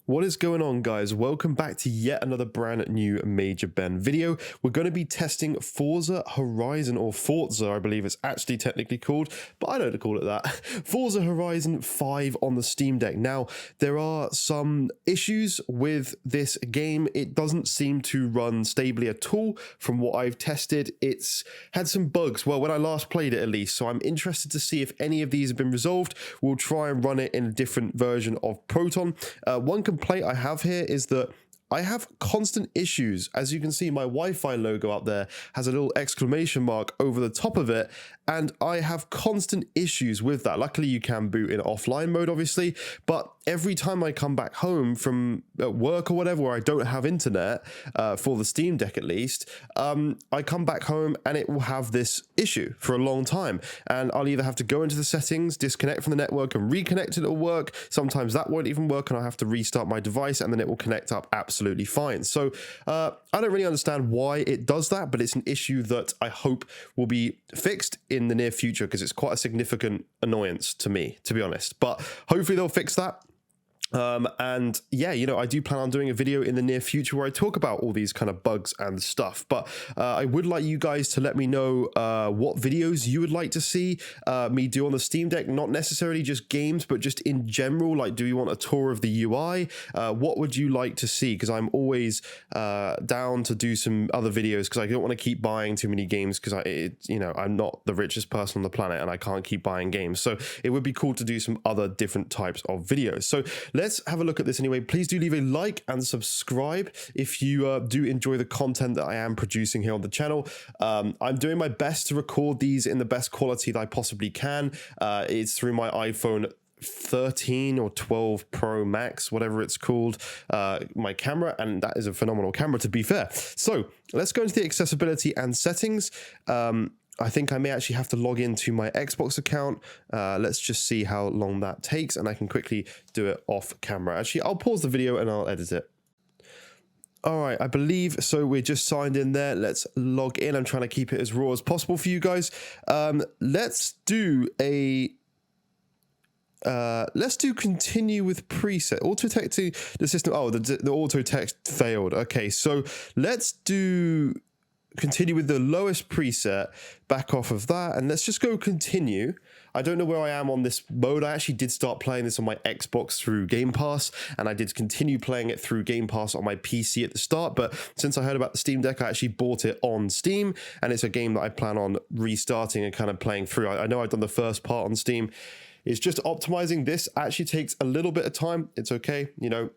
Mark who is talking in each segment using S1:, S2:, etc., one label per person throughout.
S1: What is going on, guys? Welcome back to yet another brand new Major Ben video. We're going to be testing Forza Horizon, or Forza, I believe it's actually technically called, but I don't call it that. Forza Horizon 5 on the Steam Deck. Now, there are some issues with this game. It doesn't seem to run stably at all. From what I've tested, it's had some bugs. Well, when I last played it at least, so I'm interested to see if any of these have been resolved. We'll try and run it in a different version of Proton. One complaint I have here is that I have constant issues. As you can see, my Wi-Fi logo up there has a little exclamation mark over the top of it, and I have constant issues with that. Luckily, you can boot in offline mode, obviously, but every time I come back home from work or whatever, where I don't have internet, for the Steam Deck at least, I come back home and it will have this issue for a long time. And I'll either have to go into the settings, disconnect from the network and reconnect, and it'll work. Sometimes that won't even work and I'll have to restart my device and then it will connect up absolutely fine. So I don't really understand why it does that, but it's an issue that I hope will be fixed in the near future, because it's quite a significant annoyance to me, to be honest. But hopefully they'll fix that. And yeah, you know, I do plan on doing a video in the near future where I talk about all these kind of bugs and stuff, but I would like you guys to let me know what videos you would like to see me do on the Steam Deck, not necessarily just games, but just in general. Like, do you want a tour of the UI? What would you like to see? Because I'm always down to do some other videos, because I don't want to keep buying too many games, because I'm not the richest person on the planet and I can't keep buying games. So it would be cool to do some other different types of videos. So let's have a look at this anyway. Please do leave a like and subscribe if you do enjoy the content that I am producing here on the channel. I'm doing my best to record these in the best quality that I possibly can. It's through my iPhone 13 or 12 Pro Max, whatever it's called, my camera, and that is a phenomenal camera, to be fair. So let's go into the accessibility and settings. I think I may actually have to log into my Xbox account. Let's just see how long that takes, and I can quickly do it off camera. Actually, I'll pause the video and I'll edit it. All right, I believe so. We're just signed in there. Let's log in. I'm trying to keep it as raw as possible for you guys. Let's do continue with preset. Auto text to the system. Oh, the auto text failed. Okay, so let's do continue with the lowest preset, back off of that, and let's just go continue. I don't know where I am on this mode. I actually did start playing this on my Xbox through Game Pass, and I did continue playing it through Game Pass on my PC at the start, but since I heard about the Steam Deck, I actually bought it on Steam, and it's a game that I plan on restarting and kind of playing through. I know I've done the first part on Steam. It's just optimizing. This actually takes a little bit of time. It's okay, you know.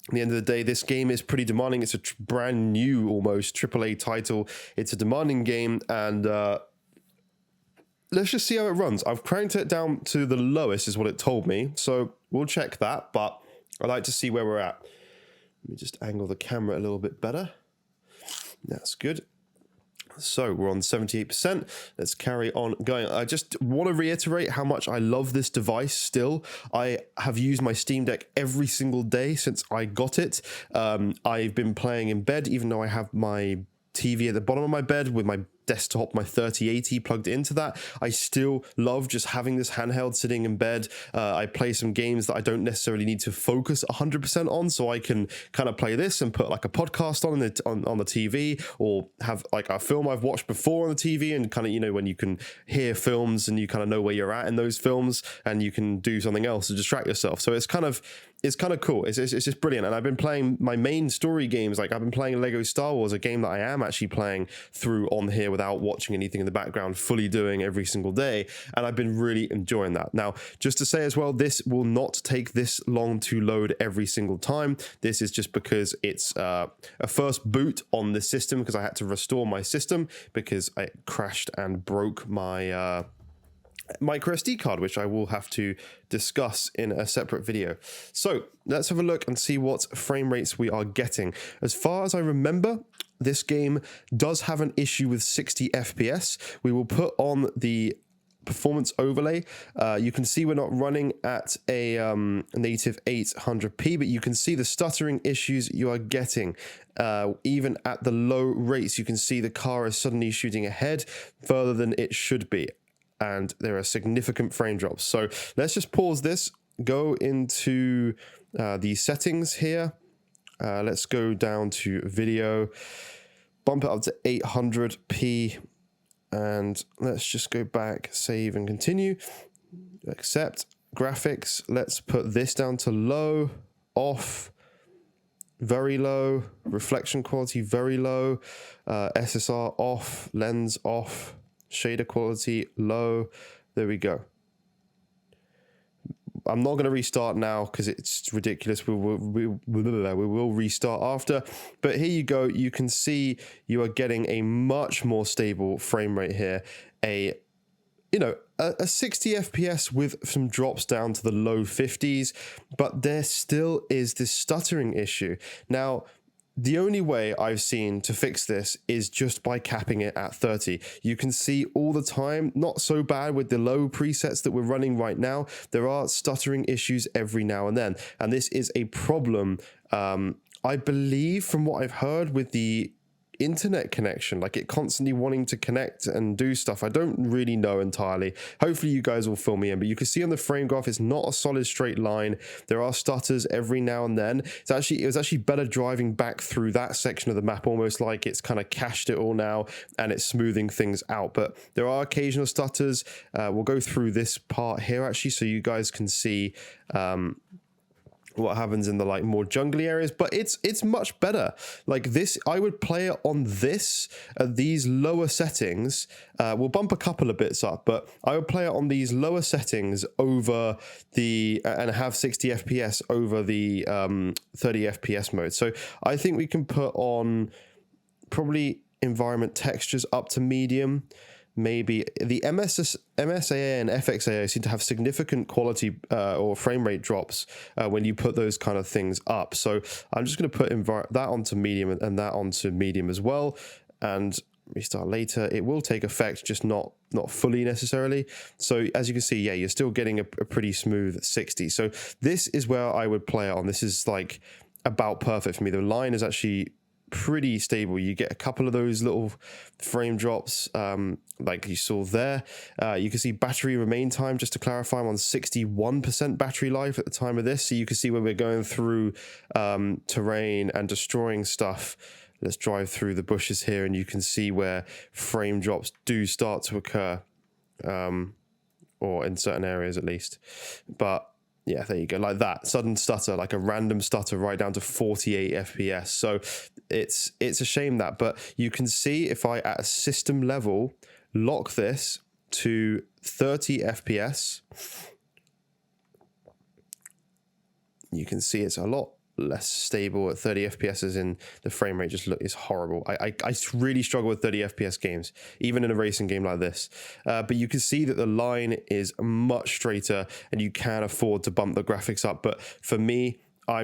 S1: At the end of the day, this game is pretty demanding. It's a brand new, almost AAA title. It's a demanding game, and let's just see how it runs. I've cranked it down to the lowest, is what it told me, so we'll check that, but I'd like to see where we're at. Let me just angle the camera a little bit better. That's good. So we're on 78%. Let's carry on going. I just want to reiterate how much I love this device still. I have used my Steam Deck every single day since I got it. I've been playing in bed, even though I have my TV at the bottom of my bed with my desktop, my 3080 plugged into that. I still love just having this handheld sitting in bed. I play some games that I don't necessarily need to focus 100% on, so I can kind of play this and put like a podcast on the TV, or have like a film I've watched before on the TV, and kind of, you know, when you can hear films and you kind of know where you're at in those films, and you can do something else to distract yourself. So it's kind of cool. It's just brilliant. And I've been playing my main story games. Like, I've been playing Lego Star Wars, a game that I am actually playing through on here without watching anything in the background, fully doing every single day, and I've been really enjoying that. Now, just to say as well, this will not take this long to load every single time. This is just because it's a first boot on the system, because I had to restore my system because I crashed and broke my micro SD card, which I will have to discuss in a separate video. So let's have a look and see what frame rates we are getting. As far as I remember, this game does have an issue with 60 FPS. We will put on the performance overlay. You can see we're not running at a native 800p, but you can see the stuttering issues you are getting. Even at the low rates, you can see the car is suddenly shooting ahead further than it should be, and there are significant frame drops. So let's just pause this, go into the settings here. Let's go down to video, bump it up to 800p, and let's just go back, save and continue. Accept. Graphics, let's put this down to low, off, very low, reflection quality very low, SSR off, lens off, shader quality low. There we go. I'm not going to restart now because it's ridiculous. We will restart after. But here you go. You can see you are getting a much more stable frame rate here. A 60 FPS with some drops down to the low 50s, but there still is this stuttering issue. Now, the only way I've seen to fix this is just by capping it at 30. You can see all the time, not so bad with the low presets that we're running right now. There are stuttering issues every now and then, and this is a problem, I believe, from what I've heard, with the internet connection, like it constantly wanting to connect and do stuff. I don't really know entirely. Hopefully you guys will fill me in, but you can see on the frame graph it's not a solid straight line. There are stutters every now and then. It was actually better driving back through that section of the map, almost like it's kind of cached it all now and it's smoothing things out, but there are occasional stutters. We'll go through this part here actually so you guys can see what happens in the like more jungly areas, but it's much better. Like this, I would play it on this at these lower settings. We'll bump a couple of bits up, but I would play it on these lower settings over the and have 60 FPS over the 30 FPS mode. So I think we can put on probably environment textures up to medium. Maybe the MSAA and FXAA seem to have significant quality or frame rate drops when you put those kind of things up. So I'm just going to put that onto medium and that onto medium as well, and restart later. It will take effect, just not fully necessarily. So as you can see, yeah, you're still getting a pretty smooth 60. So this is where I would play it on. This is like about perfect for me. The line is actually pretty stable. You get a couple of those little frame drops like you saw there. You can see battery remain time, just to clarify, I'm on 61% battery life at the time of this, so you can see when we're going through terrain and destroying stuff. Let's drive through the bushes here and you can see where frame drops do start to occur, or in certain areas at least. But yeah, there you go, like that sudden stutter, like a random stutter right down to 48 FPS. So it's a shame that, but you can see if I at a system level lock this to 30 FPS, you can see it's a lot less stable at 30 FPS, as in the frame rate just is horrible. I really struggle with 30 FPS games, even in a racing game like this. But you can see that the line is much straighter and you can afford to bump the graphics up. But for me, I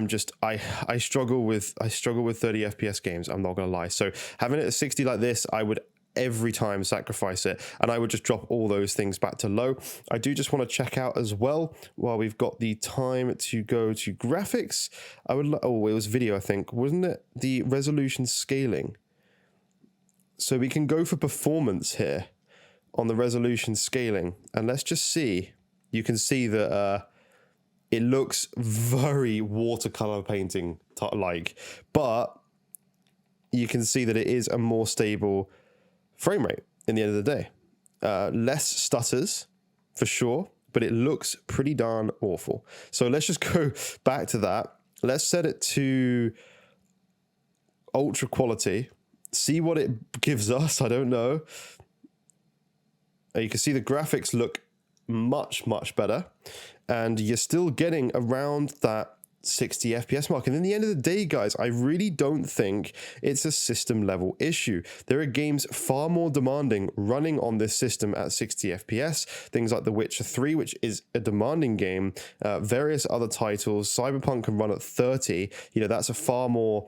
S1: struggle with 30 FPS games, I'm not gonna lie. So having it at 60 like this, I would every time sacrifice it, and I would just drop all those things back to low. I do just want to check out as well, while we've got the time to go to graphics, it was video, I think, wasn't it? The resolution scaling. So we can go for performance here on the resolution scaling, and let's just see. You can see that it looks very watercolor painting like, but you can see that it is a more stable frame rate in the end of the day. Less stutters for sure, but it looks pretty darn awful. So let's just go back to that. Let's set it to ultra quality, see what it gives us. I don't know. You can see the graphics look much better, and you're still getting around that 60 FPS mark. And in the end of the day, guys, I really don't think it's a system level issue. There are games far more demanding running on this system at 60 FPS. Things like The Witcher 3, which is a demanding game, various other titles. Cyberpunk can run at 30. You know, that's a far more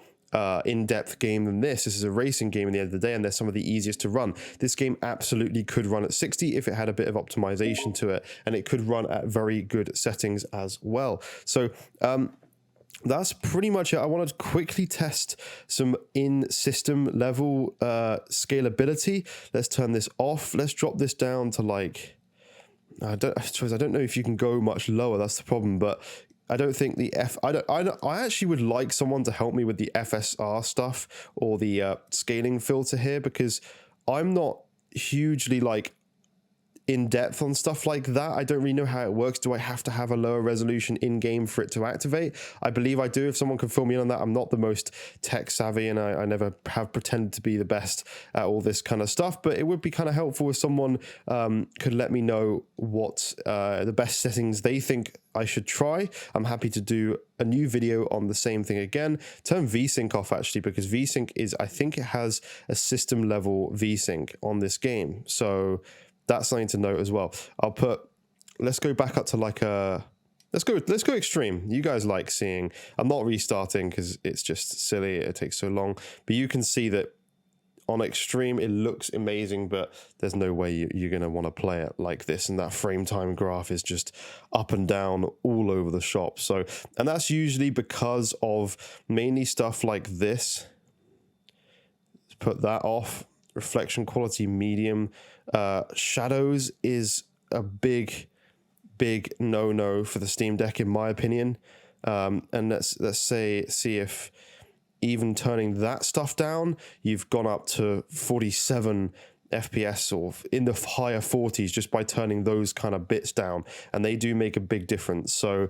S1: in-depth game than this. This is a racing game in the end of the day, and they're some of the easiest to run. This game absolutely could run at 60 if it had a bit of optimization to it, and it could run at very good settings as well. So that's pretty much it. I wanted to quickly test some in-system level scalability. Let's turn this off. Let's drop this down to like, I don't know if you can go much lower. That's the problem, but I don't think the I actually would like someone to help me with the FSR stuff or the scaling filter here, because I'm not hugely like in depth on stuff like that. I don't really know how it works. Do I have to have a lower resolution in game for it to activate? I believe I do. If someone can fill me in on that, I'm not the most tech savvy, and I never have pretended to be the best at all this kind of stuff, but it would be kind of helpful if someone could let me know what the best settings they think I should try. I'm happy to do a new video on the same thing again. Turn VSync off actually, because VSync is, I think it has a system level VSync on this game. So that's something to note as well. Let's go back up to like let's go extreme. You guys like seeing, I'm not restarting because it's just silly. It takes so long, but you can see that on extreme, it looks amazing, but there's no way you're going to want to play it like this. And that frame time graph is just up and down all over the shop. So, and that's usually because of mainly stuff like this. Let's put that off. Reflection quality medium. Shadows is a big no for the Steam Deck in my opinion. And let's see if even turning that stuff down, you've gone up to 47 FPS or in the higher 40s just by turning those kind of bits down, and they do make a big difference. So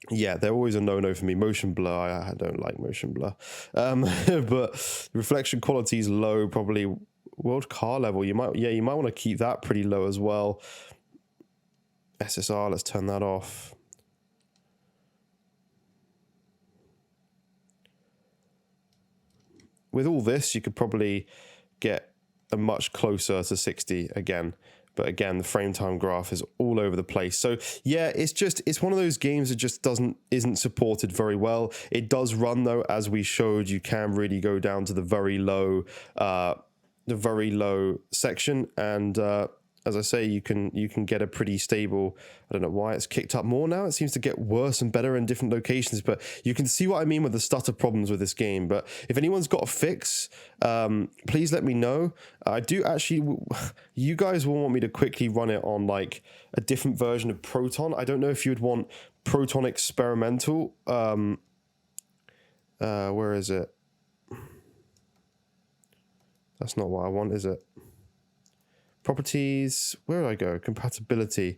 S1: yeah, they're always a no for me. Motion blur, I don't like motion blur. But reflection quality is low, probably world car level. You might want to keep that pretty low as well. SSR, let's turn that off. With all this, you could probably get a much closer to 60 again. But again, the frame time graph is all over the place. So yeah, it's one of those games that just isn't supported very well. It does run though, as we showed. You can really go down to the very low section, and as I say, you can get a pretty stable. I don't know why it's kicked up more now. It seems to get worse and better in different locations, but you can see what I mean with the stutter problems with this game. But if anyone's got a fix, please let me know. I do actually. You guys will want me to quickly run it on like a different version of Proton. I don't know if you'd want Proton Experimental. Where is it? That's not what I want, is it? Properties, where do I go? Compatibility.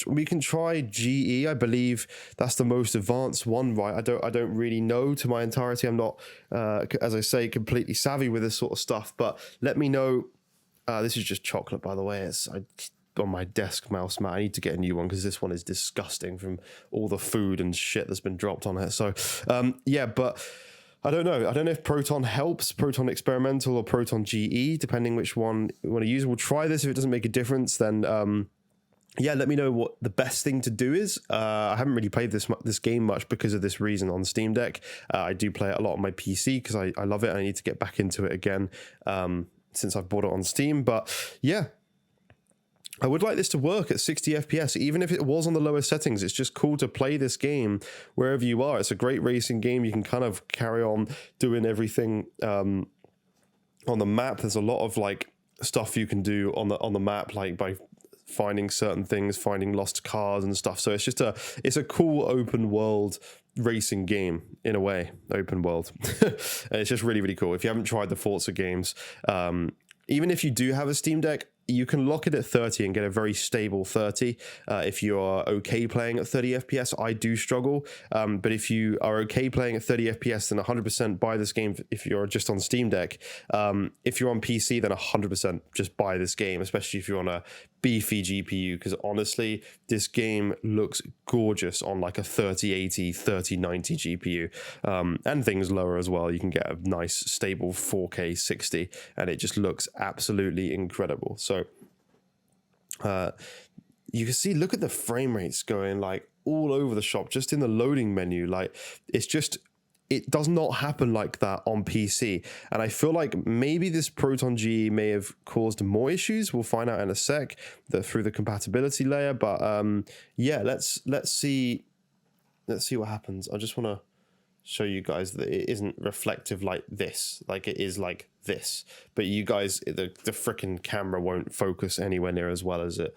S1: We can try GE. I believe that's the most advanced one, right? I don't really know to my entirety. I'm not, as I say, completely savvy with this sort of stuff. But let me know. This is just chocolate, by the way. It's on my desk mouse mat. I need to get a new one because this one is disgusting from all the food and shit that's been dropped on it. So yeah, but I don't know. I don't know if Proton helps, Proton Experimental or Proton GE, depending which one you want to use. We'll try this. If it doesn't make a difference, then yeah, let me know what the best thing to do is. I haven't really played this game much because of this reason on Steam Deck. I do play it a lot on my PC because I love it, and I need to get back into it again since I've bought it on Steam. But yeah, I would like this to work at 60 FPS, even if it was on the lower settings. It's just cool to play this game wherever you are. It's a great racing game. You can kind of carry on doing everything on the map. There's a lot of like stuff you can do on the map, like by finding certain things, finding lost cars and stuff. So it's a cool open world racing game in a way, open world. And it's just really, really cool. If you haven't tried the Forza games, even if you do have a Steam Deck, you can lock it at 30 and get a very stable 30 if you are okay playing at 30 FPS. I do struggle, but if you are okay playing at 30 FPS, then 100% buy this game if you're just on Steam Deck. If you're on PC, then 100% just buy this game, especially if you're on a beefy GPU, because honestly, this game looks gorgeous on like a 3080, 3090 GPU, and things lower as well. You can get a nice stable 4K 60, and it just looks absolutely incredible. So you can see, look at the frame rates going like all over the shop, just in the loading menu. Like it does not happen like that on PC. And I feel like maybe this Proton GE may have caused more issues. We'll find out in a sec through the compatibility layer. But yeah, let's see what happens. I just want to show you guys that it isn't reflective like this, like it is like this. But you guys, the freaking camera won't focus anywhere near as well as it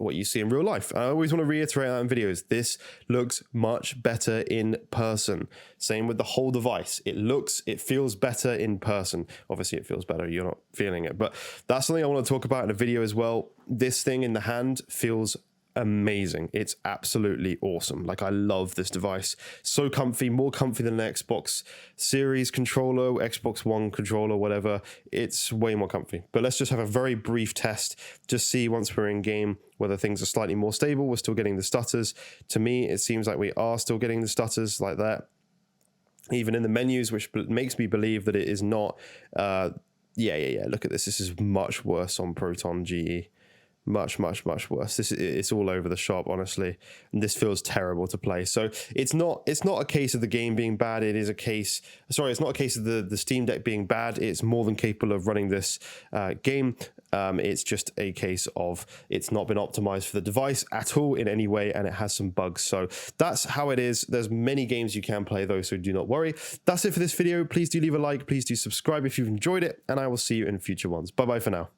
S1: what you see in real life. I always want to reiterate that in videos. This looks much better in person. Same with the whole device. It feels better in person. Obviously it feels better, you're not feeling it, but that's something I want to talk about in a video as well. This thing in the hand feels amazing. It's absolutely awesome. Like, I love this device. So comfy, more comfy than an Xbox Series controller, Xbox One controller, whatever. It's way more comfy. But let's just have a very brief test, just see once we're in game whether things are slightly more stable. We're still getting the stutters. To me, it seems like we are still getting the stutters like that, even in the menus, which makes me believe that it is not. Yeah. Look at this. This is much worse on Proton GE. Much worse. It's all over the shop, honestly, and this feels terrible to play. So it's not a case of the game being bad. It's not a case of the Steam Deck being bad. It's more than capable of running this game. It's just a case of it's not been optimized for the device at all in any way, and it has some bugs. So that's how it is. There's many games you can play though, so do not worry. That's it for this video. Please do leave a like, please do subscribe if you've enjoyed it, and I will see you in future ones. Bye bye for now.